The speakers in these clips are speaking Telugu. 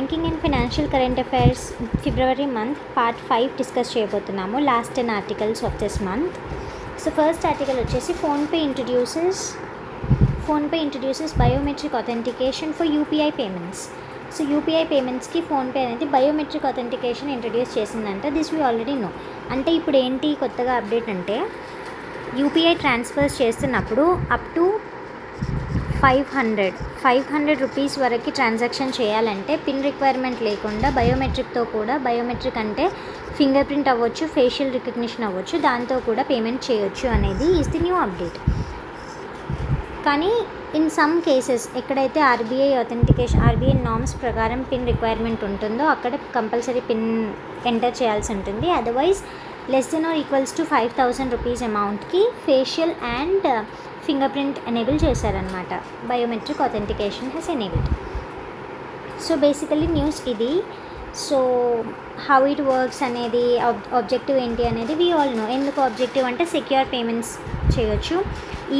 Banking and financial current affairs February month part 5 discuss చేయబోతున్నాము. Last 10 articles of this month. So first article వచ్చేసి PhonePe introduces biometric authentication for UPI payments. So UPI పేమెంట్స్కి ఫోన్పే అనేది బయోమెట్రిక్ అథెంటికేషన్ ఇంట్రడ్యూస్ చేసిందంట. This we already know. అంటే ఇప్పుడు ఏంటి కొత్తగా అప్డేట్ అంటే యూపీఐ ట్రాన్స్ఫర్స్ చేస్తున్నప్పుడు అప్ టు 500 రూపీస్ వరకు ట్రాన్సాక్షన్ చేయాలంటే పిన్ రిక్వైర్మెంట్ లేకుండా బయోమెట్రిక్తో కూడా, బయోమెట్రిక్ అంటే ఫింగర్ ప్రింట్ అవ్వచ్చు, ఫేషియల్ రికగ్నిషన్ అవ్వచ్చు, దాంతో కూడా పేమెంట్ చేయొచ్చు అనేది ఈజ్ ది న్యూ అప్డేట్. కానీ ఇన్ సమ్ కేసెస్ ఎక్కడైతే ఆర్బీఐ నార్మ్స్ ప్రకారం పిన్ రిక్వైర్మెంట్ ఉంటుందో అక్కడ కంపల్సరీ పిన్ ఎంటర్ చేయాల్సి ఉంటుంది. Otherwise less than or equals to 5,000 rupees అమౌంట్కి facial and fingerprint enable చేశారనమాట. Biometric authentication has enabled. So basically news ఇది. సో హౌ ఇట్ వర్క్స్ అనేది, ఆబ్జెక్టివ్ ఏంటి అనేది వీ ఆల్ నో. ఎందుకు ఆబ్జెక్టివ్ అంటే సెక్యూర్ పేమెంట్స్ చేయొచ్చు,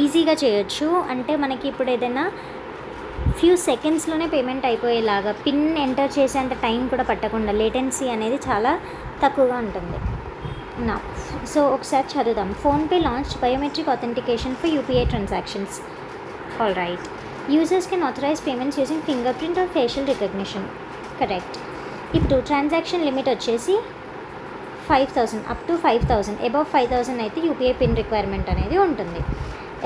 ఈజీగా చేయొచ్చు. అంటే మనకి ఇప్పుడు ఏదైనా ఫ్యూ సెకండ్స్లోనే పేమెంట్ అయిపోయేలాగా, పిన్ ఎంటర్ చేసేంత టైం కూడా పట్టకుండా, లేటెన్సీ అనేది చాలా తక్కువగా ఉంటుంది. నా సో ఒకసారి చదువుదాం. PhonePe launched biometric authentication for UPI transactions. All right. Users can authorise payments using finger print or facial recognition. Correct. ఇప్పుడు ట్రాన్సాక్షన్ లిమిట్ వచ్చేసి 5,000, అప్ టు 5,000. అబవ్ 5,000 అయితే యూపీఐ పిన్ రిక్వైర్మెంట్ అనేది ఉంటుంది.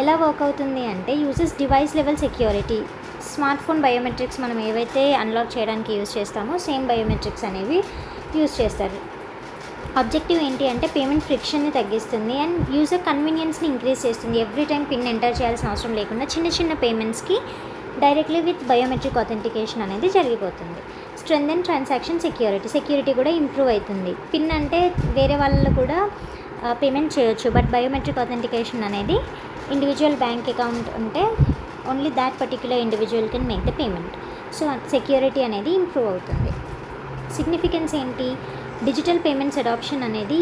ఎలా వర్క్ అవుతుంది అంటే users device level security, smart phone biometrics మనం ఏవైతే అన్లాక్ చేయడానికి యూజ్ చేస్తామో సేమ్ బయోమెట్రిక్స్ అనేవి యూజ్ చేస్తారు. ఆబ్జెక్టివ్ ఏంటి అంటే పేమెంట్ ఫ్రిక్షన్ని తగ్గిస్తుంది అండ్ యూజర్ కన్వీనియన్స్ని ఇంక్రీజ్ చేస్తుంది. ఎవ్రీ టైం పిన్ ఎంటర్ చేయాల్సిన అవసరం లేకుండా చిన్న పేమెంట్స్కి డైరెక్ట్లీ విత్ బయోమెట్రిక్ అథెంటికేషన్ అనేది జరిగిపోతుంది. స్ట్రెంథెన్ ట్రాన్సాక్షన్ సెక్యూరిటీ కూడా ఇంప్రూవ్ అవుతుంది. పిన్ అంటే వేరే వాళ్ళు కూడా పేమెంట్ చేయొచ్చు, బట్ బయోమెట్రిక్ అథెంటికేషన్ అనేది ఇండివిజువల్ బ్యాంక్ అకౌంట్ ఉంటే only that particular individual can make the payment. So security అనేది ఇంప్రూవ్ అవుతుంది. సిగ్నిఫికెన్స్ ఏంటి? డిజిటల్ పేమెంట్స్ అడాప్షన్ అనేది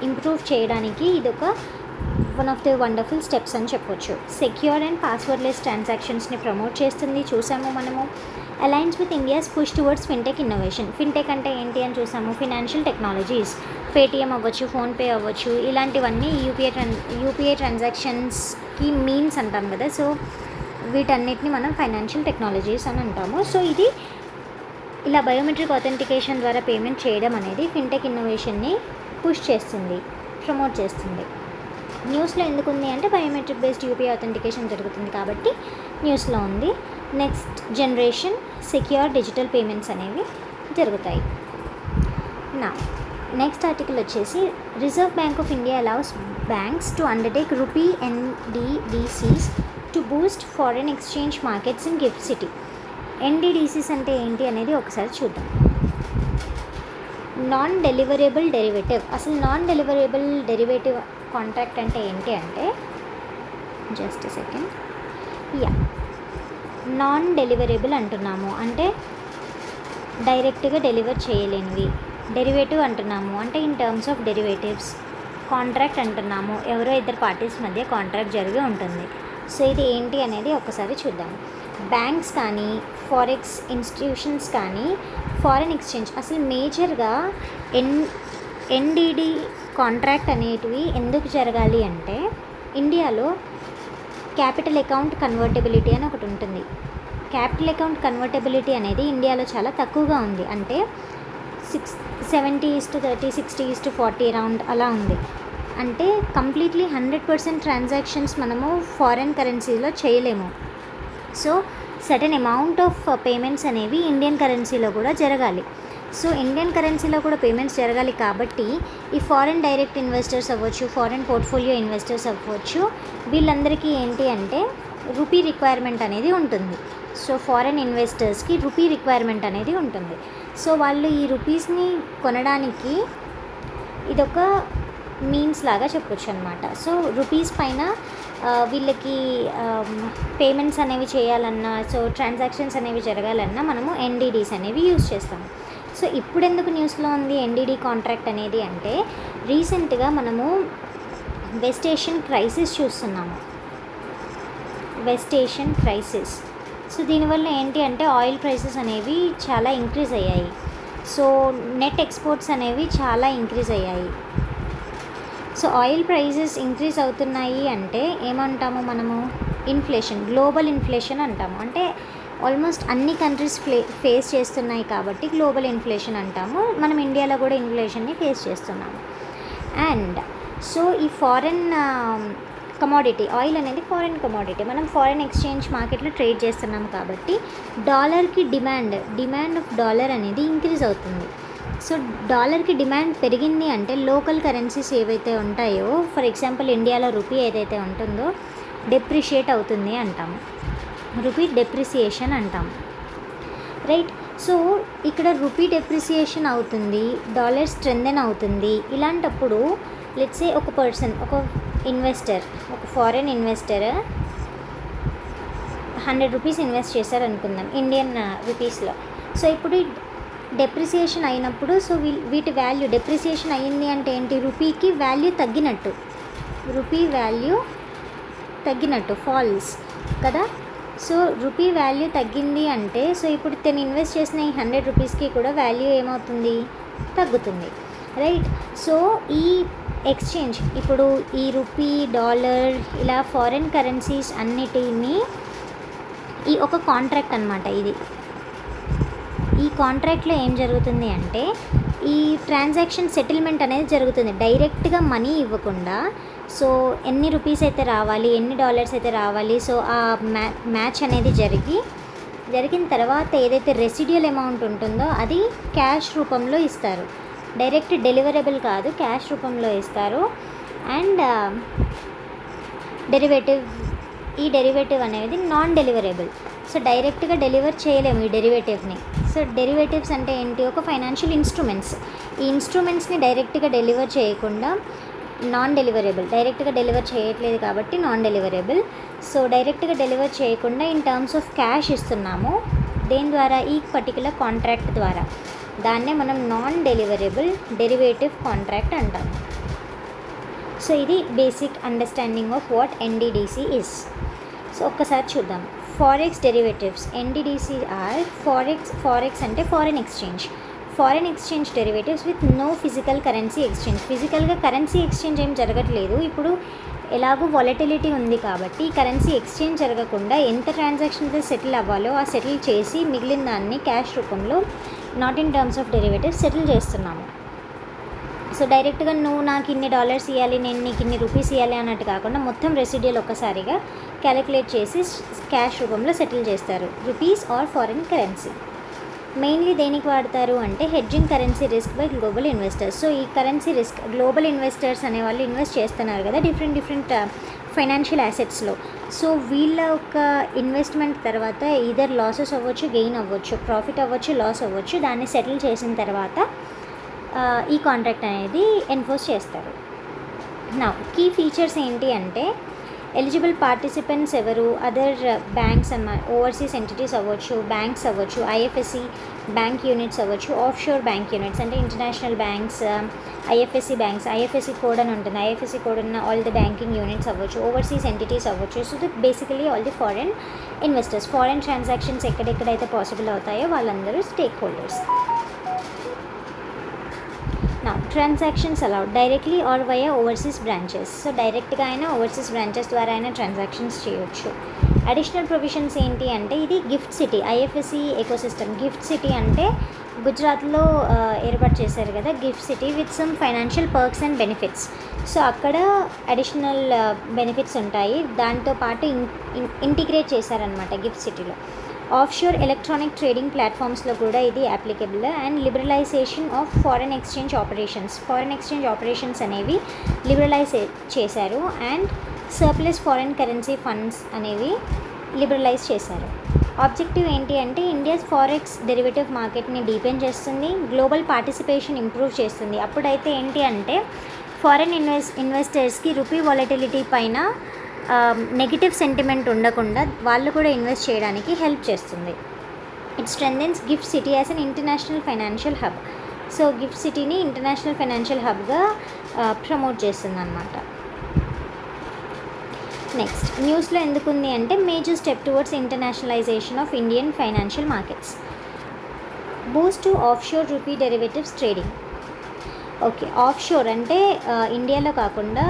ఇంప్రూవ్ చేయడానికి ఇదొక one of the wonderful steps అని చెప్పొచ్చు. సెక్యూర్ అండ్ పాస్వర్డ్లెస్ ట్రాన్సాక్షన్స్ని ప్రమోట్ చేస్తుంది, చూసాము మనము. Aligns with India's push towards fintech innovation. Fintech అంటే ఏంటి అని చూసాము. ఫినాన్షియల్ టెక్నాలజీస్, పేటిఎం అవ్వచ్చు, ఫోన్పే అవ్వచ్చు, ఇలాంటివన్నీ యూపీఐ ట్రాన్సాక్షన్స్కి మీన్స్ అంటాం కదా. సో వీటన్నిటిని మనం ఫైనాన్షియల్ టెక్నాలజీస్ అని అంటాము. సో ఇది ఇలా బయోమెట్రిక్ అథెంటికేషన్ ద్వారా పేమెంట్ చేయడం అనేది ఫిన్టెక్ ఇన్నోవేషన్ని పుష్ చేస్తుంది, ప్రమోట్ చేస్తుంది. న్యూస్లో ఎందుకు ఉంది అంటే బయోమెట్రిక్ బేస్డ్ యూపీఐ అథెంటికేషన్ జరుగుతుంది కాబట్టి న్యూస్లో ఉంది. Next generation secure digital payments అనేవి జరుగుతాయి. నెక్స్ట్ ఆర్టికల్ వచ్చేసి reserve bank of India allows banks to undertake rupee NDDCs to boost foreign exchange markets in GIFT City. NDDCs అంటే ఏంటి అనేది ఒకసారి చూద్దాం. Non deliverable derivative. అసలు నాన్ డెలివరబుల్ డెరివేటివ్ కాంట్రాక్ట్ అంటే ఏంటి అంటే, జస్ట్ సెకండ్, నాన్ డెలివరబుల్ అంటున్నాము అంటే డైరెక్ట్గా డెలివర్ చేయలేనివి. డెరివేటివ్ అంటున్నాము అంటే in terms of derivatives. Contract అంటున్నాము ఎవరో ఇద్దరు పార్టీస్ మధ్య కాంట్రాక్ట్ జరిగి ఉంటుంది. సో ఇది ఏంటి అనేది ఒకసారి చూద్దాం. బ్యాంక్స్ కానీ, ఫారెక్స్ ఇన్స్టిట్యూషన్స్ కానీ, ఫారెన్ ఎక్స్చేంజ్, అసలు మేజర్గా ఎన్డీడీ కాంట్రాక్ట్ అనేటివి ఎందుకు జరగాలి అంటే ఇండియాలో క్యాపిటల్ అకౌంట్ కన్వర్టబిలిటీ అని ఒకటి ఉంటుంది. క్యాపిటల్ అకౌంట్ కన్వర్టబిలిటీ అనేది ఇండియాలో చాలా తక్కువగా ఉంది. అంటే 70:30, 60:40 అరౌండ్ అలా ఉంది. అంటే కంప్లీట్లీ 100% ట్రాన్సాక్షన్స్ మనము ఫారెన్ కరెన్సీలో చేయలేము. So certain amount of payments అనేవి ఇండియన్ కరెన్సీలో కూడా జరగాలి. సో ఇండియన్ కరెన్సీలో కూడా పేమెంట్స్ జరగాలి కాబట్టి ఈ ఫారెన్ డైరెక్ట్ ఇన్వెస్టర్స్ అవ్వచ్చు, ఫారెన్ పోర్ట్ఫోలియో ఇన్వెస్టర్స్ అవ్వచ్చు, వీళ్ళందరికీ ఏంటి అంటే రూపీ రిక్వైర్మెంట్ అనేది ఉంటుంది. సో ఫారెన్ ఇన్వెస్టర్స్కి రూపీ రిక్వైర్మెంట్ అనేది ఉంటుంది. సో వాళ్ళు ఈ రూపీస్ని కొనడానికి ఇదొక మీన్స్ లాగా చెప్పొచ్చు అనమాట. సో రూపీస్ పైన వీళ్ళకి పేమెంట్స్ అనేవి చేయాలన్నా, సో ట్రాన్సాక్షన్స్ అనేవి జరగాలన్నా మనము ఎన్డీడీస్ అనేవి యూజ్ చేస్తాము. సో ఇప్పుడు ఎందుకు న్యూస్లో ఉంది ఎన్డీడీ కాంట్రాక్ట్ అనేది అంటే రీసెంట్గా మనము వెస్ట్ ఏషియన్ క్రైసిస్ చూస్తున్నాము. West Asian crisis. సో దీనివల్ల ఏంటి అంటే ఆయిల్ ప్రైసెస్ అనేవి చాలా ఇంక్రీజ్ అయ్యాయి. సో నెట్ ఎక్స్పోర్ట్స్ అనేవి చాలా ఇంక్రీజ్ అయ్యాయి. సో ఆయిల్ ప్రైజెస్ ఇంక్రీజ్ అవుతున్నాయి అంటే ఏమంటాము మనము? ఇన్ఫ్లేషన్, గ్లోబల్ ఇన్ఫ్లేషన్ అంటాము. అంటే ఆల్మోస్ట్ అన్ని కంట్రీస్ ఫేస్ చేస్తున్నాయి కాబట్టి గ్లోబల్ ఇన్ఫ్లేషన్ అంటాము. మనం ఇండియాలో కూడా ఇన్ఫ్లేషన్ని ఫేస్ చేస్తున్నాము. అండ్ సో ఈ ఫారెన్ కమోడిటీ ఆయిల్ అనేది ఫారెన్ కమోడిటీ, మనం ఫారెన్ ఎక్స్చేంజ్ మార్కెట్లో ట్రేడ్ చేస్తున్నాం కాబట్టి డాలర్కి డిమాండ్ ఆఫ్ డాలర్ అనేది ఇంక్రీజ్ అవుతుంది. సో డాలర్కి డిమాండ్ పెరిగింది అంటే లోకల్ కరెన్సీస్ ఏవైతే ఉంటాయో, ఫర్ ఎగ్జాంపుల్ ఇండియాలో రూపీ ఏదైతే ఉంటుందో డెప్రిషియేట్ అవుతుంది అంటాము, రూపీ డెప్రిసియేషన్ అంటాము, రైట్. సో ఇక్కడ రూపీ డెప్రిసియేషన్ అవుతుంది, డాలర్ స్ట్రెంథెన్ అవుతుంది. ఇలాంటప్పుడు లెట్స్ సే ఒక పర్సన్, ఒక ఇన్వెస్టర్, ఒక ఫారెన్ ఇన్వెస్టర్ 100 రూపీస్ ఇన్వెస్ట్ చేశారు అనుకుందాం ఇండియన్ రూపీస్లో. సో ఇప్పుడు డెప్రిసియేషన్ అయినప్పుడు సో వీటి వాల్యూ డెప్రిసియేషన్ అయ్యింది అంటే ఏంటి? రూపీకి వాల్యూ తగ్గినట్టు, రూపీ వాల్యూ తగ్గినట్టు, ఫాల్స్ కదా. సో రూపీ వాల్యూ తగ్గింది అంటే సో ఇప్పుడు తను ఇన్వెస్ట్ చేసిన ఈ 100 రూపీస్కి కూడా వాల్యూ ఏమవుతుంది? తగ్గుతుంది, రైట్. సో ఈ ఎక్స్చేంజ్ ఇప్పుడు ఈ రూపీ, డాలర్ ఇలా ఫారెన్ కరెన్సీస్ అన్నిటినీ ఈ ఒక కాంట్రాక్ట్ అనమాట ఇది. ఈ కాంట్రాక్ట్లో ఏం జరుగుతుంది అంటే ఈ ట్రాన్సాక్షన్ సెటిల్మెంట్ అనేది జరుగుతుంది డైరెక్ట్గా మనీ ఇవ్వకుండా. సో ఎన్ని రూపీస్ అయితే రావాలి, ఎన్ని డాలర్స్ అయితే రావాలి, సో ఆ మ్యాచ్ అనేది జరిగిన తర్వాత ఏదైతే రెసిడ్యువల్ అమౌంట్ ఉంటుందో అది క్యాష్ రూపంలో ఇస్తారు. డైరెక్ట్ డెలివరబుల్ కాదు, క్యాష్ రూపంలో ఇస్తారు. అండ్ ఈ డెరివేటివ్ అనేది నాన్ డెలివరబుల్. సో డైరెక్ట్గా డెలివర్ చేయలేము ఈ డెరివేటివ్ని. సో డెరివేటివ్స్ అంటే ఏంటి? ఒక ఫైనాన్షియల్ ఇన్స్ట్రుమెంట్స్. ఈ ఇన్స్ట్రుమెంట్స్ని డైరెక్ట్గా డెలివర్ చేయకుండా నాన్ డెలివరబుల్, డైరెక్ట్గా డెలివర్ చేయట్లేదు కాబట్టి నాన్ డెలివరబుల్. సో డైరెక్ట్గా డెలివర్ చేయకుండా ఇన్ టర్మ్స్ ఆఫ్ క్యాష్ ఇస్తున్నాము. దేని ద్వారా? ఈ పర్టికులర్ కాంట్రాక్ట్ ద్వారా. దాన్నే మనం నాన్ డెలివరబుల్ డెరివేటివ్ కాంట్రాక్ట్ అంటాము. సో ఇది basic understanding of what NDDC is. So ఒక్కసారి చూద్దాం. Forex derivatives, NDDC or forex అంటే foreign exchange derivatives with no physical currency exchange. ఫిజికల్గా కరెన్సీ ఎక్స్చేంజ్ ఏం జరగట్లేదు. ఇప్పుడు ఎలాగో వాలటిలిటీ ఉంది కాబట్టి కరెన్సీ ఎక్స్చేంజ్ జరగకుండా ఎంత ట్రాన్సాక్షన్స్ సెటిల్ అవ్వాలో ఆ సెటిల్ చేసి మిగిలిన దాన్ని క్యాష్ రూపంలో not in terms of derivatives settle చేస్తున్నాము. సో డైరెక్ట్గా నువ్వు నాకు ఇన్ని డాలర్స్ ఇవ్వాలి, నేను నీకు ఇన్ని రూపీస్ ఇవ్వాలి అన్నట్టు కాకుండా మొత్తం రెసిడ్యువల్ ఒక్కసారిగా క్యాలిక్యులేట్ చేసి క్యాష్ రూపంలో సెటిల్ చేస్తారు. Rupees or foreign currency mainly దేనికి వాడతారు అంటే hedging currency risk by global investors. So ఈ కరెన్సీ రిస్క్ గ్లోబల్ ఇన్వెస్టర్స్ అనే వాళ్ళు ఇన్వెస్ట్ చేస్తున్నారు కదా డిఫరెంట్ ఫైనాన్షియల్ యాసెట్స్లో. సో వీళ్ళ ఒక ఇన్వెస్ట్మెంట్ తర్వాత ఈదర్ లాసెస్ అవ్వచ్చు, గెయిన్ అవ్వచ్చు, ప్రాఫిట్ అవ్వచ్చు, లాస్ అవ్వచ్చు, దాన్ని సెటిల్ చేసిన తర్వాత ఈ కాంట్రాక్ట్ అనేది ఎన్ఫోర్స్ చేస్తారు. నా కీ ఫీచర్స్ ఏంటి అంటే ఎలిజిబుల్ పార్టిసిపెంట్స్ ఎవరు? అదర్ బ్యాంక్స్ ఓవర్సీస్ ఎంటిటీస్ అవ్వచ్చు, బ్యాంక్స్ అవ్వచ్చు, ఐఎఫ్ఎస్సి బ్యాంక్ యూనిట్స్ అవ్వచ్చు, ఆఫ్ షోర్ బ్యాంక్ యూనిట్స్ అంటే international banks, IFSC banks, IFSC code అని ఉంటుంది, ఐఎఫ్ఎస్సి కోడ్ ఉన్న ఆల్ ది బ్యాంకింగ్ యూనిట్స్ అవ్వచ్చు, ఓవర్సీస్ ఎంటిటీస్ అవ్వచ్చు. So basically all the foreign investors, foreign transactions ఎక్కడెక్కడైతే పాసిబుల్ అవుతాయో వాళ్ళందరూ స్టేక్ హోల్డర్స్. నా transactions allowed directly or via overseas branches. So డైరెక్ట్గా అయినా ఓవర్సీస్ బ్రాంచెస్ ద్వారా అయినా ట్రాన్సాక్షన్స్ చేయొచ్చు. అడిషనల్ ప్రొవిజన్స్ ఏంటి అంటే ఇది gift city, IFSC ecosystem. Gift city అంటే గుజరాత్లో ఏర్పాటు చేశారు కదా gift city with some financial perks and benefits. So అక్కడ అడిషనల్ బెనిఫిట్స్ ఉంటాయి, దాంతోపాటు ఇంటిగ్రేట్ చేశారనమాట గిఫ్ట్ సిటీలో. ఆఫ్షోర్ ఎలక్ట్రానిక్ ట్రేడింగ్ ప్లాట్ఫామ్స్లో కూడా ఇది applicable. And liberalisation of foreign exchange operations అనేవి లిబరలైజ్ చేశారు. And surplus foreign currency funds అనేవి లిబరలైజ్ చేశారు. ఆబ్జెక్టివ్ ఏంటి అంటే ఇండియాస్ ఫారెక్స్ డెరివేటివ్ మార్కెట్ని డీపెన్ చేస్తుంది, గ్లోబల్ పార్టిసిపేషన్ ఇంప్రూవ్ చేస్తుంది. అప్పుడైతే ఏంటి అంటే ఫారెన్ ఇన్వెస్టర్స్కి రూపీ వాలటిలిటీ పైన నెగిటివ్ సెంటిమెంట్ ఉండకుండా వాళ్ళు కూడా ఇన్వెస్ట్ చేయడానికి హెల్ప్ చేస్తుంది. It strengthens GIFT City as an international financial hub. సో గిఫ్ట్ సిటీని ఇంటర్నేషనల్ ఫైనాన్షియల్ హబ్గా ప్రమోట్ చేస్తుంది అన్నమాట. నెక్స్ట్ న్యూస్లో ఎందుకు ఉంది అంటే major step towards internationalisation of Indian financial markets, Boost to of sure rupee derivatives trading. Okay, of షోర్ అంటే ఇండియాలో కాకుండా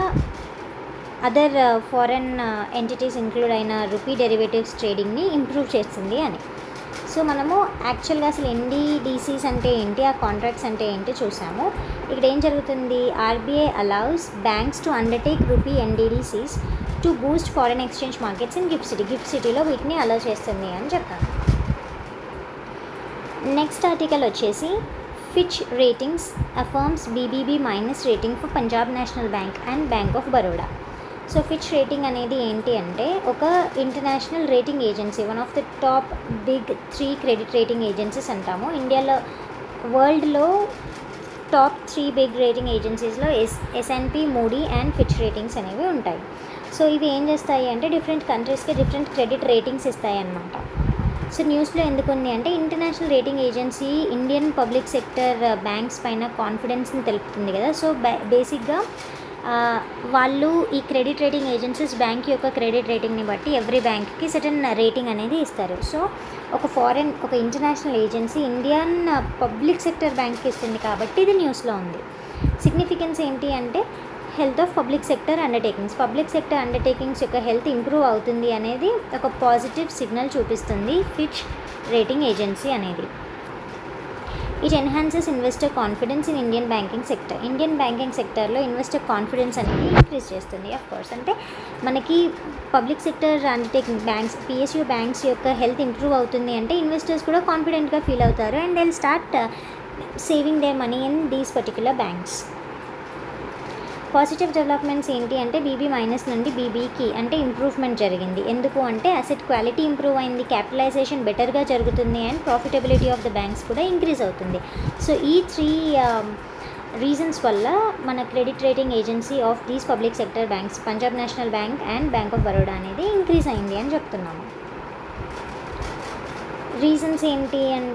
అదర్ ఫారెన్ ఎంటిటీస్ ఇంక్లూడ్ అయిన రూపీ డెరివేటివ్స్ ట్రేడింగ్ని ఇంప్రూవ్ చేస్తుంది అని. సో మనము యాక్చువల్గా అసలు ఎన్డీడీసీస్ అంటే ఏంటి, ఆ కాంట్రాక్ట్స్ అంటే ఏంటి చూసాము. ఇక్కడ ఏం జరుగుతుంది, RBI allows banks to undertake rupee NDDCs to boost foreign exchange markets in GIFT సిటీలో వీటిని అలౌ చేస్తుంది అని చెప్తాను. నెక్స్ట్ ఆర్టికల్ వచ్చేసి Fitch ratings affirms BBB minus rating for Punjab National Bank and Bank of Baroda. So Fitch rating అనేది ఏంటి అంటే ఒక international rating agency, one of the top big 3 credit rating agencies అంటాము. ఇండియాలో వరల్డ్లో టాప్ 3 బిగ్ రేటింగ్ ఏజెన్సీస్లో S and P, moody and Fitch ratings అనేవి ఉంటాయి. సో ఇవి ఏం చేస్తాయి అంటే డిఫరెంట్ కంట్రీస్కి డిఫరెంట్ క్రెడిట్ రేటింగ్స్ ఇస్తాయి అన్నమాట. సో న్యూస్లో ఎందుకు ఉంది అంటే international rating agency Indian public sector banks పైన కాన్ఫిడెన్స్ని తెలుపుతుంది కదా. సో బేసిక్గా వాళ్ళు ఈ క్రెడిట్ రేటింగ్ ఏజెన్సీస్ బ్యాంక్ యొక్క క్రెడిట్ రేటింగ్ని బట్టి ఎవ్రీ బ్యాంక్కి సర్టన్ రేటింగ్ అనేది ఇస్తారు. సో ఒక international agency Indian public sector బ్యాంక్కి ఇస్తుంది కాబట్టి ఇది న్యూస్లో ఉంది. సిగ్నిఫికెన్స్ ఏంటి అంటే health of public sector undertakings యొక్క హెల్త్ ఇంప్రూవ్ అవుతుంది అనేది ఒక పాజిటివ్ సిగ్నల్ చూపిస్తుంది ఫిచ్ రేటింగ్ ఏజెన్సీ అనేది. It enhances investor confidence in Indian banking సెక్టర్లో ఇన్వెస్టర్ కాన్ఫిడెన్స్ అనేది ఇంక్రీజ్ చేస్తుంది. ఆఫ్ కోర్స్ అంటే మనకి public sector undertaking banks, PSU banks యొక్క హెల్త్ ఇంప్రూవ్ అవుతుంది అంటే ఇన్వెస్టర్స్ కూడా కాన్ఫిడెంట్గా ఫీల్ అవుతారు and they will start saving their money in these particular banks. Positive developments ఏంటి అంటే బీబీ మైనస్ నుండి బీబీకి అంటే ఇంప్రూవ్మెంట్ జరిగింది. ఎందుకు అంటే అసెట్ క్వాలిటీ ఇంప్రూవ్ అయింది, క్యాపిటలైజేషన్ బెటర్గా జరుగుతుంది and profitability of the banks కూడా ఇంక్రీజ్ అవుతుంది. సో ఈ 3 రీజన్స్ వల్ల మన credit rating agency of these public sector banks Punjab National Bank and Bank of Baroda అనేది ఇంక్రీజ్ అయింది అని చెప్తున్నాము. రీజన్స్ ఏంటి అండ్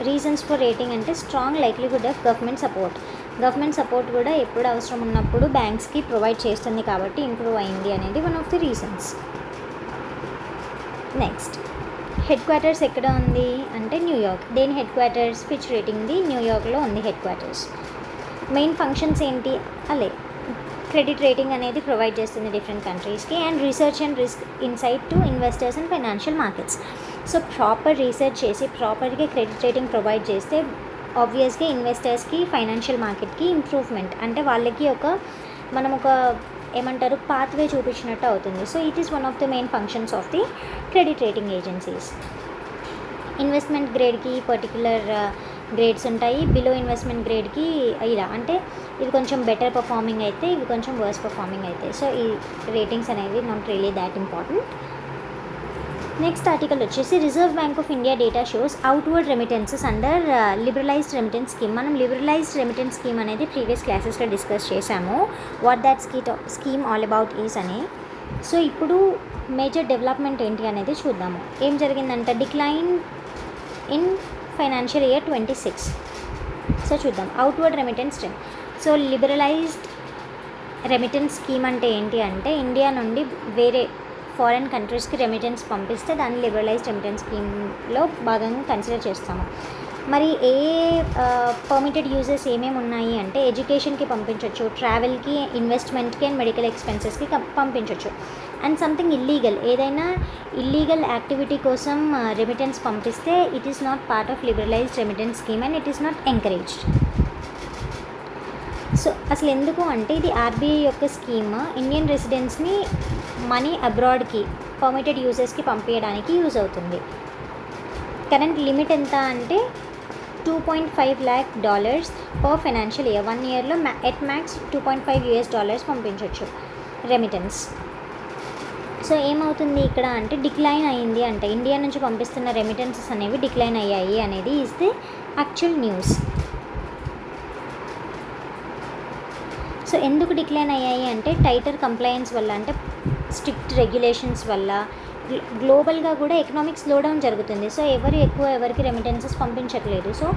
రీజన్స్ ఫర్ రేటింగ్ అంటే strong likelihood of government support కూడా ఎప్పుడు అవసరం ఉన్నప్పుడు బ్యాంక్స్కి ప్రొవైడ్ చేస్తుంది కాబట్టి ఇంప్రూవ్ అయింది అనేది one of the reasons. Next head quarters ఎక్కడ ఉంది అంటే న్యూయార్క్. దేని హెడ్ క్వార్టర్స్, ఫిచ్ రేటింగ్ది న్యూయార్క్లో ఉంది హెడ్ క్వార్టర్స్. మెయిన్ ఫంక్షన్స్ ఏంటి, క్రెడిట్ రేటింగ్ అనేది ప్రొవైడ్ చేస్తుంది డిఫరెంట్ కంట్రీస్కి and research and risk insight to investors and financial markets. So proper research చేసి ప్రాపర్గా క్రెడిట్ రేటింగ్ ప్రొవైడ్ చేస్తే ఆబ్వియస్గా ఇన్వెస్టర్స్కి ఫైనాన్షియల్ మార్కెట్కి ఇంప్రూవ్మెంట్ అంటే వాళ్ళకి మనం ఒక ఏమంటారు పాత్వే చూపించినట్టు అవుతుంది. So it is one of the main functions of the credit rating agencies. Investment గ్రేడ్కి పర్టికులర్ గ్రేడ్స్ ఉంటాయి, బిలో ఇన్వెస్ట్మెంట్ గ్రేడ్కి ఇలా అంటే ఇవి కొంచెం బెటర్ పర్ఫార్మింగ్ అయితే ఇవి కొంచెం వర్స్ పర్ఫార్మింగ్ అయితే. సో ఈ రేటింగ్స్ అనేవి not really that important. Next article వచ్చేసి reserve bank of India data shows outward remittances under liberalised remittance scheme. మనం లిబరలైజ్డ్ రెమిటెన్స్ స్కీమ్ అనేది ప్రీవియస్ క్లాసెస్లో డిస్కస్ చేశాము, what that scheme all about is అని. సో ఇప్పుడు మేజర్ డెవలప్మెంట్ ఏంటి అనేది చూద్దాము. ఏం జరిగిందంటే decline in financial year 26. So చూద్దాం outward remittance trend. So liberalised remittance scheme అంటే ఏంటి అంటే ఇండియా నుండి వేరే ఫారెన్ కంట్రీస్కి రెమిటెన్స్ పంపిస్తే దాన్ని లిబరలైజ్డ్ రెమిటెన్స్ స్కీమ్లో భాగంగా కన్సిడర్ చేస్తాము. మరి పర్మిటెడ్ యూజెస్ ఏమేమి ఉన్నాయి అంటే ఎడ్యుకేషన్కి పంపించవచ్చు, ట్రావెల్కి, ఇన్వెస్ట్మెంట్కి అండ్ మెడికల్ ఎక్స్పెన్సెస్కి పంపించవచ్చు. అండ్ సంథింగ్ ఇల్లీగల్, ఏదైనా ఇల్లీగల్ యాక్టివిటీ కోసం రెమిటెన్స్ పంపిస్తే it is not part of liberalised remittance scheme and it is not encouraged. So అసలు ఎందుకు అంటే ఇది ఆర్బీఐ యొక్క స్కీమ్ ఇండియన్ రెసిడెంట్స్ని మనీ అబ్రాడ్కి పర్మిటెడ్ యూజెస్కి పంపించడానికి యూజ్ అవుతుంది. కరెంట్ లిమిట్ ఎంత అంటే $2.5 lakh పర్ ఫైనాన్షియల్ ఇయర్. 1 yearలో ఎట్ మ్యాక్స్ $2.5 పంపించవచ్చు రెమిటెన్స్. సో ఏమవుతుంది ఇక్కడ అంటే డిక్లైన్ అయ్యింది అంటే ఇండియా నుంచి పంపిస్తున్న రెమిటెన్సెస్ అనేవి డిక్లైన్ అయ్యాయి అనేది is the actual news. So ఎందుకు డిక్లైన్ అయ్యాయి అంటే టైటర్ కంప్లయన్స్ వల్ల, అంటే స్ట్రిక్ట్ రెగ్యులేషన్స్ వల్ల గ్లోబల్గా కూడా ఎకనామిక్ స్లోడౌన్ జరుగుతుంది. సో ఎవరికి రెమిటెన్సెస్ పంపించట్లేదు. సో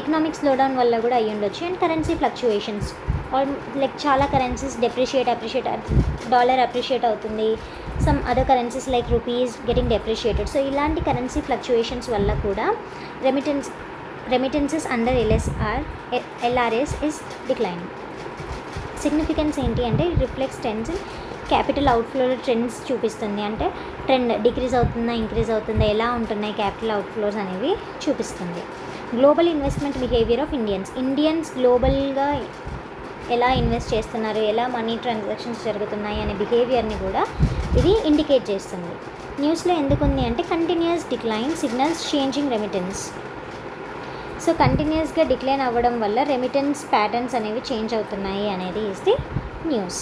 ఎకనామిక్ స్లోడౌన్ వల్ల కూడా అయ్యి ఉండొచ్చు. And currency fluctuations, or like చాలా కరెన్సీస్ అప్రిషియేట్ డాలర్ అప్రిషియేట్ అవుతుంది, some other currencies like rupees getting depreciated. So ఇలాంటి కరెన్సీ ఫ్లక్చుయేషన్స్ వల్ల కూడా remittances under LRS is declining. Significance ఏంటి అంటే reflects trends in capital outflow trends చూపిస్తుంది. అంటే ట్రెండ్ డిక్రీజ్ అవుతుందా ఇంక్రీజ్ అవుతుందా, ఎలా ఉంటున్నాయి క్యాపిటల్ అవుట్ఫ్లోస్ అనేవి చూపిస్తుంది. Global investment behaviour of Indians గ్లోబల్గా ఎలా ఇన్వెస్ట్ చేస్తున్నారు, ఎలా మనీ ట్రాన్సాక్షన్స్ జరుగుతున్నాయి అనే బిహేవియర్ని కూడా ఇది ఇండికేట్ చేస్తుంది. న్యూస్లో ఎందుకు ఉంది అంటే continuous decline signals changing remittance. So కంటిన్యూస్గా డిక్లైన్ అవ్వడం వల్ల రెమిటెన్స్ ప్యాటర్న్స్ అనేవి చేంజ్ అవుతున్నాయి అనేది is the news.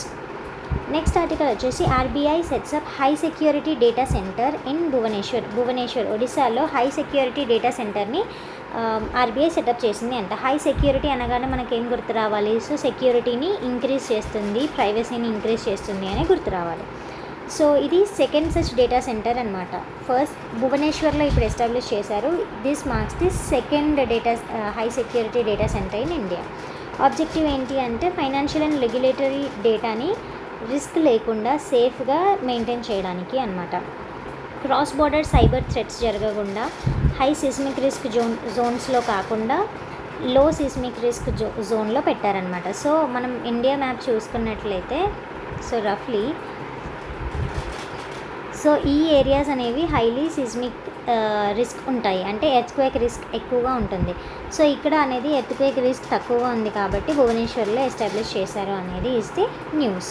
Next article వచ్చేసి RBI sets up high security data centre in Bhubaneswar ఒడిశాలో హై సెక్యూరిటీ డేటా సెంటర్ని ఆర్బీఐ సెటప్ చేసింది అంట. హై సెక్యూరిటీ అనగానే మనకేం గుర్తు రావాలి? సో సెక్యూరిటీని ఇంక్రీజ్ చేస్తుంది, ప్రైవసీని ఇంక్రీజ్ చేస్తుంది అని గుర్తు రావాలి. సో ఇది సెకండ్ సచ్ డేటా సెంటర్ అనమాట. ఫస్ట్ భువనేశ్వర్లో ఇప్పుడు ఎస్టాబ్లిష్ చేశారు. This marks the second high security data centre in India. Objective ఏంటి అంటే ఫైనాన్షియల్ అండ్ రెగ్యులేటరీ డేటాని రిస్క్ లేకుండా సేఫ్గా మెయింటైన్ చేయడానికి అనమాట. క్రాస్ బార్డర్ సైబర్ థ్రెట్స్ జరగకుండా హై సిస్మిక్ రిస్క్ జోన్స్లో కాకుండా లో సిస్మిక్ రిస్క్ జోన్లో పెట్టారనమాట. సో మనం ఇండియా మ్యాప్ చూసుకున్నట్లయితే రఫ్లీ ఈ ఏరియాస్ అనేవి హైలీ సిస్మిక్ రిస్క్ ఉంటాయి, అంటే ఎర్త్క్వేక్ రిస్క్ ఎక్కువగా ఉంటుంది. సో ఇక్కడ అనేది ఎర్త్క్వేక్ రిస్క్ తక్కువగా ఉంది కాబట్టి భువనేశ్వర్లో ఎస్టాబ్లిష్ చేశారు అనేది ఇస్ ది న్యూస్.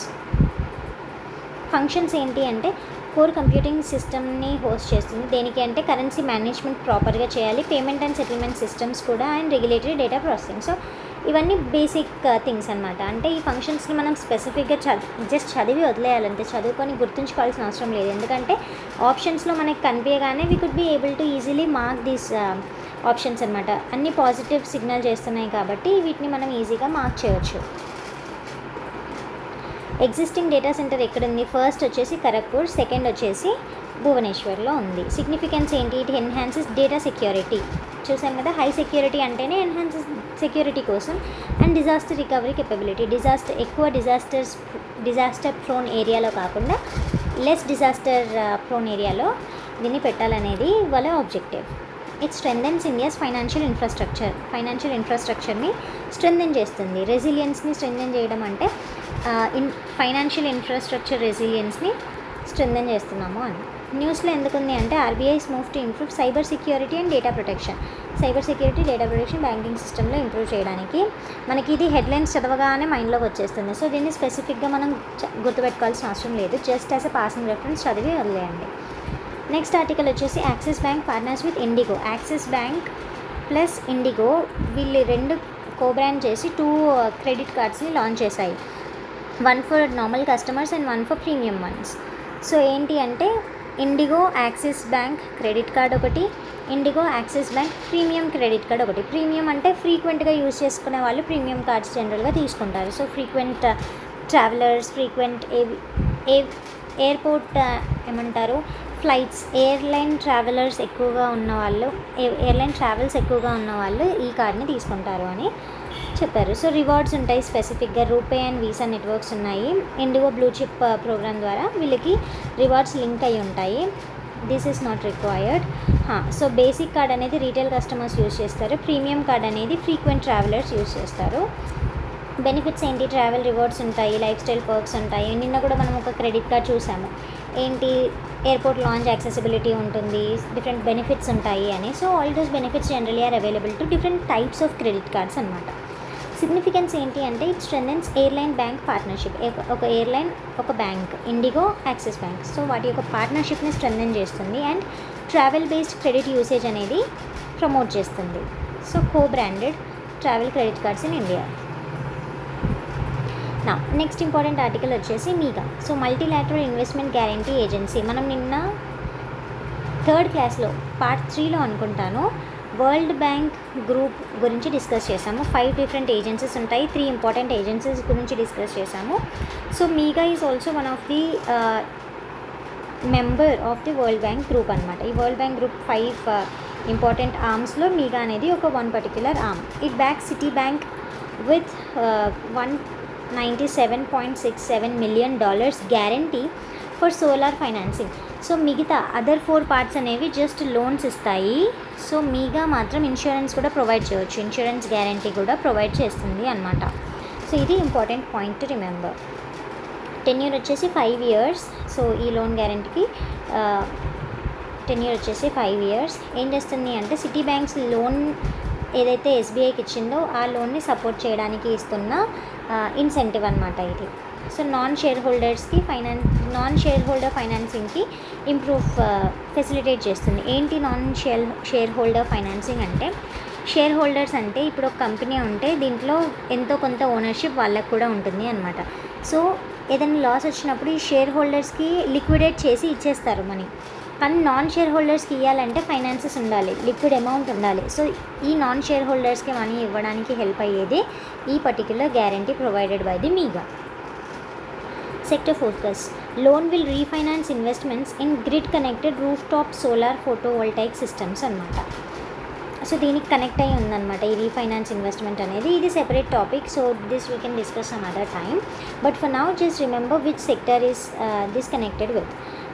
ఫంక్షన్స్ ఏంటి అంటే కోర్ కంప్యూటింగ్ సిస్టమ్ని హోస్ట్ చేస్తుంది. దేనికి అంటే కరెన్సీ మేనేజ్మెంట్ ప్రాపర్గా చేయాలి, పేమెంట్ అండ్ సెటిల్మెంట్ సిస్టమ్స్ కూడా, and regulatory data processing. So ఇవన్నీ బేసిక్ థింగ్స్ అనమాట. అంటే ఈ ఫంక్షన్స్ని మనం స్పెసిఫిక్గా జస్ట్ చదివి వదిలేయాలంటే చదువుకొని గుర్తుంచుకోవాల్సిన అవసరం లేదు. ఎందుకంటే ఆప్షన్స్లో మనకి కనిపించగానే we could be able to easily mark these options అనమాట. అన్ని పాజిటివ్ సిగ్నల్ చేస్తున్నాయి కాబట్టి వీటిని మనం ఈజీగా మార్క్ చేయవచ్చు. ఎగ్జిస్టింగ్ డేటా సెంటర్ ఎక్కడుంది? ఫస్ట్ వచ్చేసి ఖరగ్పూర్, సెకండ్ వచ్చేసి భువనేశ్వర్లో ఉంది. సిగ్నిఫికెన్స్ ఏంటి? It enhances data security. చూసాం కదా, హై సెక్యూరిటీ అంటేనే ఎన్హాన్సెస్ సెక్యూరిటీ కోసం, అండ్ డిజాస్టర్ రికవరీ కెపబిలిటీ. ఎక్కువ డిజాస్టర్ ప్రోన్ ఏరియాలో కాకుండా లెస్ డిజాస్టర్ ప్రోన్ ఏరియాలో దీన్ని పెట్టాలనేది వాళ్ళ objective. It strengthens India's financial ఇన్ఫ్రాస్ట్రక్చర్ని స్ట్రెంథెన్ చేస్తుంది. రెసిలియన్స్ని స్ట్రెంథెన్ చేయడం అంటే ఫైనాన్షియల్ ఇన్ఫ్రాస్ట్రక్చర్ రెసిలియన్స్ని స్ట్రెంథెన్ చేస్తున్నాము అని. న్యూస్లో ఎందుకుంది అంటే RBI's move to improve cyber security and data protection. Banking సిస్టంలో ఇంప్రూవ్ చేయడానికి మనకి ఇది హెడ్లైన్స్ చదవగానే మైండ్లోకి వచ్చేస్తుంది. సో దీన్ని స్పెసిఫిక్గా మనం గుర్తుపెట్టుకోవాల్సిన అవసరం లేదు, just as a passing reference చదివి వదిలేయండి. నెక్స్ట్ ఆర్టికల్ వచ్చేసి axis bank partners with IndiGo. Axis bank plus IndiGo వీళ్ళు రెండు కోబ్రాండ్ చేసి 2 క్రెడిట్ కార్డ్స్ని లాంచ్ చేశాయి. 1 for normal customers and 1 for premium ones. So ఏంటి అంటే IndiGo Axis bank credit card ఒకటి, IndiGo Axis bank premium credit card ఒకటి. ప్రీమియం అంటే ఫ్రీక్వెంట్గా యూజ్ చేసుకునే వాళ్ళు ప్రీమియం కార్డ్స్ జనరల్గా తీసుకుంటారు. So frequent travellers, frequent airport flights, airline travels ఎక్కువగా ఉన్న వాళ్ళు ఈ కార్డ్ని తీసుకుంటారు అని చెప్పారు. సో రివార్డ్స్ ఉంటాయి, స్పెసిఫిక్గా రూపే అండ్ వీసా నెట్వర్క్స్ ఉన్నాయి. ఇండిగో బ్లూ చిప్ ప్రోగ్రామ్ ద్వారా వీళ్ళకి రివార్డ్స్ లింక్ అయి ఉంటాయి. This is not required. So basic card అనేది రీటైల్ కస్టమర్స్ యూజ్ చేస్తారు, ప్రీమియం కార్డ్ అనేది ఫ్రీక్వెంట్ ట్రావెలర్స్ యూజ్ చేస్తారు. బెనిఫిట్స్ ఏంటి? ట్రావెల్ రివార్డ్స్ ఉంటాయి, లైఫ్ స్టైల్ పర్క్స్ ఉంటాయి. నిన్న కూడా మనం ఒక క్రెడిట్ కార్డ్ చూసాము, ఏంటి ఎయిర్పోర్ట్ లాంచ్ యాక్సెసిబిలిటీ ఉంటుంది, డిఫరెంట్ బెనిఫిట్స్ ఉంటాయి అని. So all those benefits generally are available to different types of credit cards అనమాట. సిగ్నిఫికెన్స్ ఏంటి అంటే it strengthens airline bank partnership. ఒక ఎయిర్లైన్, ఒక bank, IndiGo, Axis bank. So వాటి యొక్క పార్ట్నర్షిప్ని స్ట్రెంథెన్ చేస్తుంది and travel based credit usage అనేది ప్రమోట్ చేస్తుంది. So co-branded travel credit cards in India. Next important article వచ్చేసి MIGA. So multilateral investment guarantee agency. మనం నిన్న 3rd క్లాస్లో పార్ట్ 3లో అనుకుంటాను వరల్డ్ బ్యాంక్ గ్రూప్ గురించి డిస్కస్ చేసాము. 5 డిఫరెంట్ ఏజెన్సీస్ ఉంటాయి, 3 ఇంపార్టెంట్ ఏజెన్సీస్ గురించి డిస్కస్ చేసాము. So MIGA is also one of the member of the world bank group అనమాట. ఈ వరల్డ్ బ్యాంక్ గ్రూప్ 5 ఇంపార్టెంట్ ఆర్మ్స్లో మీగా అనేది ఒక 1 particular arm. It back Citibank with $97.67 million guarantee for solar financing. So మిగతా అదర్ 4 పార్ట్స్ అనేవి జస్ట్ లోన్స్ ఇస్తాయి. సో మీగా మాత్రం ఇన్సూరెన్స్ కూడా ప్రొవైడ్ చేయవచ్చు, ఇన్సూరెన్స్ గ్యారంటీ కూడా ప్రొవైడ్ చేస్తుంది అనమాట. సో ఇది important point to remember. Tenure వచ్చేసి 5 years. సో ఈ లోన్ గ్యారంటీకి టెన్యూర్ వచ్చేసి 5 years. ఏం చేస్తుంది అంటే సిటీ బ్యాంక్స్ లోన్ ఏదైతే ఎస్బీఐకి ఇచ్చిందో ఆ లోన్ని సపోర్ట్ చేయడానికి ఇస్తున్న ఇన్సెంటివ్ అనమాట ఇది. సో నాన్ షేర్ హోల్డర్ ఫైనాన్సింగ్కి ఫెసిలిటేట్ చేస్తుంది. ఏంటి నాన్ షేర్ హోల్డర్ ఫైనాన్సింగ్ అంటే, షేర్ హోల్డర్స్ అంటే ఇప్పుడు ఒక కంపెనీ ఉంటే దీంట్లో ఎంతో కొంత ఓనర్షిప్ వాళ్ళకు కూడా ఉంటుంది అనమాట. సో ఏదైనా లాస్ వచ్చినప్పుడు ఈ షేర్ హోల్డర్స్కి లిక్విడేట్ చేసి ఇచ్చేస్తారు మనీ. కానీ నాన్ షేర్ హోల్డర్స్కి ఇవ్వాలంటే ఫైనాన్సెస్ ఉండాలి, లిక్విడ్ అమౌంట్ ఉండాలి. సో ఈ నాన్ షేర్ హోల్డర్స్కి మనీ ఇవ్వడానికి హెల్ప్ అయ్యేది ఈ particular guarantee provided by the MIGA. Sector focus. Loan will refinance investments in grid connected rooftop solar photovoltaic systems అన్నమాట. సో దీనికి కనెక్ట్ అయ్యి ఉందన్నమాట ఈ రీఫైనాన్స్ ఇన్వెస్ట్మెంట్ అనేది. ఇది separate topic, so this we can discuss some other time. But for now just remember which sector is this connected with.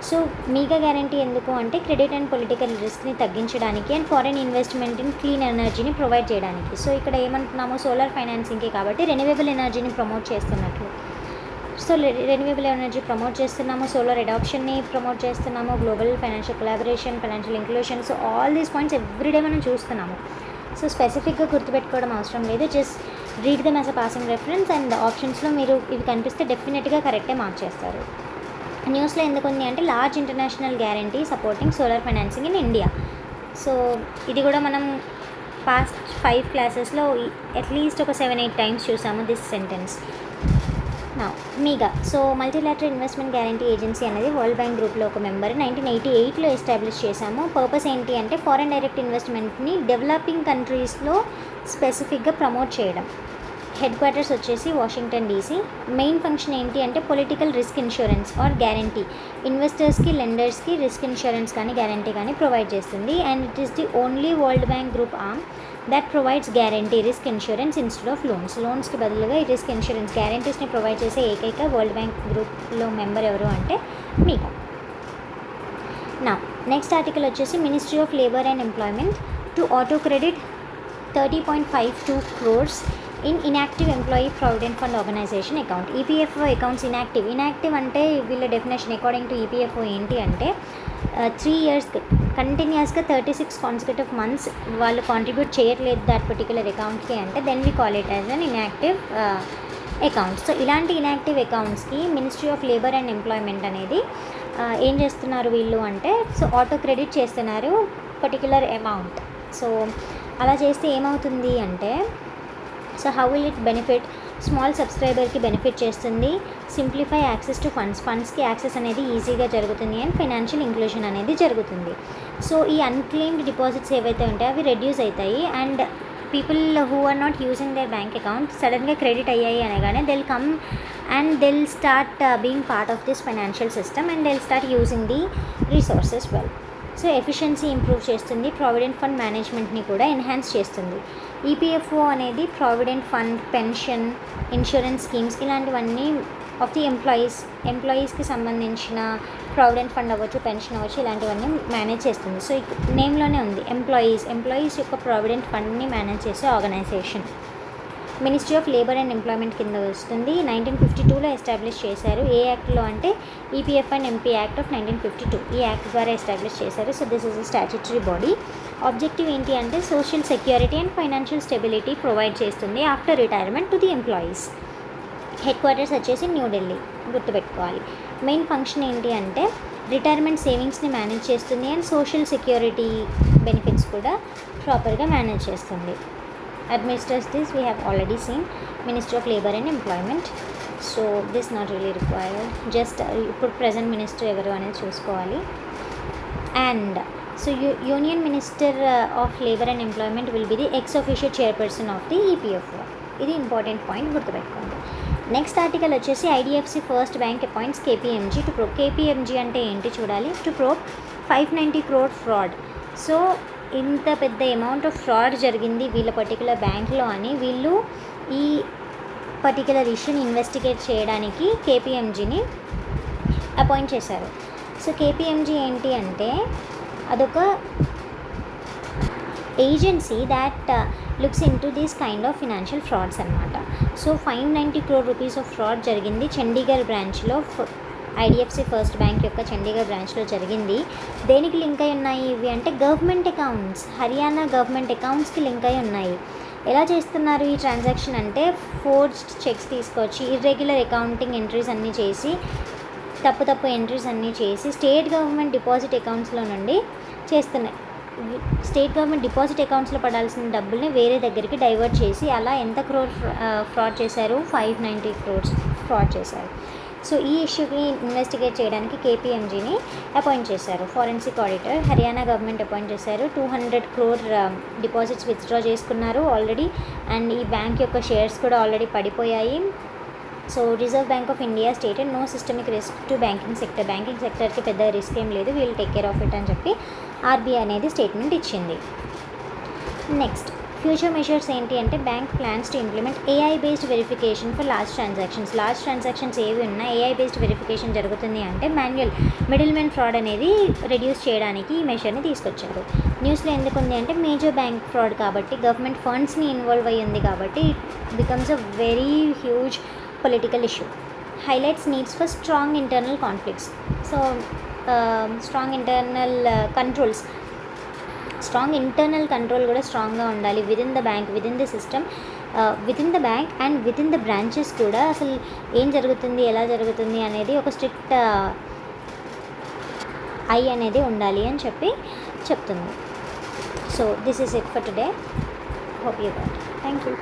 So MIGA guarantee ఎందుకు అంటే క్రెడిట్ అండ్ పొలిటికల్ రిస్క్ని తగ్గించడానికి and foreign investment in clean ఎనర్జీని ప్రొవైడ్ చేయడానికి. సో ఇక్కడ ఏమంటున్నాము, సోలార్ ఫైనాన్సింగ్కి కాబట్టి రెన్యూవబుల్ ఎనర్జీని ప్రమోట్ చేస్తున్నట్లు. సో రెన్యూవబుల్ ఎనర్జీ ప్రమోట్ చేస్తున్నాము, సోలార్ అడాప్షన్ని ప్రమోట్ చేస్తున్నాము, global financial collaboration, financial inclusion. So all these points everyday మనం చూస్తున్నాము. సో స్పెసిఫిక్గా గుర్తుపెట్టుకోవడం అవసరం లేదు, just read them as a passing reference. And ఆప్షన్స్లో మీరు ఇవి కనిపిస్తే డెఫినెట్గా కరెక్టే మార్క్ చేస్తారు. న్యూస్లో ఎందుకు ఉంది అంటే large international guarantee supporting solar financing in India. So ఇది కూడా మనం పాస్ట్ 5 క్లాసెస్లో అట్లీస్ట్ ఒక 7-8 టైమ్స్ చూసాము దిస్ సెంటెన్స్. నా MIGA so multilateral investment guarantee agency అనేది వరల్డ్ బ్యాంక్ గ్రూప్లో ఒక మెంబర్. 1988లో ఎస్టాబ్లిష్ చేశాము. పర్పస్ ఏంటి అంటే ఫారెన్ డైరెక్ట్ ఇన్వెస్ట్మెంట్ని డెవలపింగ్ కంట్రీస్లో స్పెసిఫిక్గా ప్రమోట్ చేయడం. హెడ్ క్వార్టర్స్ వచ్చేసి వాషింగ్టన్ డీసీ. మెయిన్ ఫంక్షన్ ఏంటి అంటే political risk insurance or guarantee, ఇన్వెస్టర్స్కి లెండర్స్కి రిస్క్ ఇన్సూరెన్స్ కానీ గ్యారంటీ కానీ ప్రొవైడ్ చేస్తుంది. And it is the only world bank group arm that provides guarantee risk insurance instead of లోన్స్కి బదులుగా ఈ రిస్క్ ఇన్సూరెన్స్ గ్యారంటీస్ని ప్రొవైడ్ చేసే ఏకైక వరల్డ్ బ్యాంక్ గ్రూప్లో మెంబర్ ఎవరు అంటే మీగా. నా నెక్స్ట్ ఆర్టికల్ వచ్చేసి ministry of labour and employment to auto credit 30.52 crores in inactive employee provident fund organisation account. EPFO accounts inactive అంటే వీళ్ళ డెఫినేషన్ అకార్డింగ్ టు ఈపీఎఫ్ఓ ఏంటి అంటే 3 years కంటిన్యూస్గా 36 consecutive months వాళ్ళు కాంట్రిబ్యూట్ చేయట్లేదు దాట్ పర్టికులర్ అకౌంట్కి అంటే then we call it as an inactive accounts. So ఇలాంటి ఇన్యాక్టివ్ అకౌంట్స్కి ministry of labour and employment అనేది ఏం చేస్తున్నారు వీళ్ళు అంటే, సో ఆటో క్రెడిట్ చేస్తున్నారు పర్టికులర్ అమౌంట్. సో అలా చేస్తే ఏమవుతుంది అంటే, so how will it benefit, small సబ్స్క్రైబర్కి బెనిఫిట్ చేస్తుంది. సింప్లిఫై యాక్సెస్ టు ఫండ్స్కి యాక్సెస్ అనేది ఈజీగా జరుగుతుంది అండ్ ఫైనాన్షియల్ ఇంక్లూషన్ అనేది జరుగుతుంది. సో ఈ అన్క్లెయిమ్డ్ డిపాజిట్స్ ఏవైతే ఉంటాయో అవి రెడ్యూస్ అవుతాయి. And people who are not using their bank account సడన్గా క్రెడిట్ అయ్యాయి అనగానే they'll come and they'll start being part of this financial system and they'll start using the resources well. So efficiency improve చేస్తుంది, ప్రావిడెంట్ ఫండ్ మేనేజ్మెంట్ని కూడా ఎన్హాన్స్ చేస్తుంది. ఈపీఎఫ్ఓ అనేది provident fund, pension, insurance schemes ఇలాంటివన్నీ ఆఫ్ ది ఎంప్లాయీస్కి సంబంధించిన ప్రావిడెంట్ ఫండ్ అవ్వచ్చు, పెన్షన్ అవ్వచ్చు, ఇలాంటివన్నీ మేనేజ్ చేస్తుంది. సో నేమ్లోనే ఉంది ఎంప్లాయీస్ యొక్క ప్రావిడెంట్ ఫండ్ని మేనేజ్ చేసే organisation. Ministry of labour and employment కింద వస్తుంది. 1952లో ఎస్టాబ్లిష్ చేశారు. ఏ యాక్ట్లో అంటే EPF and MP act of 1952 ఈ యాక్ట్ ద్వారా ఎస్టాబ్లిష్ చేశారు. So this is a statutory body. Objective ఏంటి అంటే social security and financial stability provide చేస్తుంది after retirement to the employees. Headquarters వచ్చేసి న్యూఢిల్లీ, గుర్తుపెట్టుకోవాలి. మెయిన్ ఫంక్షన్ ఏంటి అంటే రిటైర్మెంట్ సేవింగ్స్ని మేనేజ్ చేస్తుంది అండ్ సోషల్ సెక్యూరిటీ బెనిఫిట్స్ కూడా ప్రాపర్గా మేనేజ్ చేస్తుంది. Administers this we have already seen, Ministry of Labor and Employment. So this not really required, just ఇప్పుడు present minister ఎవరు అనేది చూసుకోవాలి. And so Union Minister of Labor and Employment will be the ex officio chairperson of the EPFO. ఇది ఇంపార్టెంట్ పాయింట్, గుర్తుపెట్టుకోండి. నెక్స్ట్ ఆర్టికల్ వచ్చేసి IDFC first bank appoints KPMG to probe. KPMG అంటే ఏంటి చూడాలి. To probe 590 crore fraud. So ఇంత పెద్ద అమౌంట్ ఆఫ్ ఫ్రాడ్ జరిగింది వీళ్ళ పర్టికులర్ బ్యాంక్లో అని వీళ్ళు ఈ పర్టికులర్ ఇష్యూని ఇన్వెస్టిగేట్ చేయడానికి కేపీఎంజీని అపాయింట్ చేశారు. సో కేపీఎంజీ ఏంటి అంటే అదొక agency that looks into these kind of financial frauds అనమాట. సో 590 crore రూపీస్ ఆఫ్ ఫ్రాడ్ జరిగింది చండీగఢ్ బ్రాంచ్లో, ఐడిఎఫ్సి ఫస్ట్ బ్యాంక్ యొక్క చండీగఢ్ బ్రాంచ్లో జరిగింది. దేనికి లింక్ అయి ఉన్నాయి ఇవి అంటే గవర్నమెంట్ అకౌంట్స్, హర్యానా గవర్నమెంట్ అకౌంట్స్కి లింక్ అయి ఉన్నాయి. ఎలా చేస్తున్నారు ఈ ట్రాన్సాక్షన్ అంటే ఫోర్జ్డ్ చెక్స్ తీసుకొచ్చి ఇర్రెగ్యులర్ అకౌంటింగ్ ఎంట్రీస్ అన్నీ చేసి తప్పు ఎంట్రీస్ అన్నీ చేసి స్టేట్ గవర్నమెంట్ డిపాజిట్ అకౌంట్స్లో నుండి చేస్తున్నాయి. స్టేట్ గవర్నమెంట్ డిపాజిట్ అకౌంట్స్లో పడాల్సిన డబ్బుల్ని వేరే దగ్గరికి డైవర్ట్ చేసి అలా ఎంత క్రోర్ ఫ్రాడ్ చేశారు, 590 crores ఫ్రాడ్ చేశారు. సో ఈ ఇష్యూకి ఇన్వెస్టిగేట్ చేయడానికి కేపీఎంజీని అపాయింట్ చేశారు. Forensic auditor Haryana government appoint చేశారు. 200 crore డిపాజిట్స్ విత్డ్రా చేసుకున్నారు ఆల్రెడీ, అండ్ ఈ బ్యాంక్ యొక్క షేర్స్ కూడా ఆల్రెడీ పడిపోయాయి. So reserve bank of India stated no systemic risk to banking సెక్టర్కి పెద్ద రిస్క్ ఏం లేదు, we'll take care of it అని చెప్పి ఆర్బీఐ అనేది స్టేట్మెంట్ ఇచ్చింది. నెక్స్ట్ ఫ్యూచర్ మెషర్స్ ఏంటి అంటే bank plans to implement AI based verification for large transactions ఏవి ఉన్నా ఏఐ బేస్డ్ వెరిఫికేషన్ జరుగుతుంది అంటే మాన్యువల్ మిడిల్ మ్యాన్ ఫ్రాడ్ అనేది రెడ్యూస్ చేయడానికి ఈ మెషర్ని తీసుకొచ్చారు. న్యూస్లో ఎందుకు ఉంది అంటే మేజర్ బ్యాంక్ ఫ్రాడ్ కాబట్టి, గవర్నమెంట్ ఫండ్స్ని ఇన్వాల్వ్ అయ్యి ఉంది కాబట్టి it becomes a very huge political issue. Highlights needs for strong internal conflicts. So strong internal control కూడా స్ట్రాంగ్గా ఉండాలి within the bank, within the system, within the bank and within the branches కూడా అసలు ఏం జరుగుతుంది, ఎలా జరుగుతుంది అనేది ఒక స్ట్రిక్ట్ ఐ అనేది ఉండాలి అని చెప్పి చెప్తుంది. So this is it for today. Hope you got. Thank you.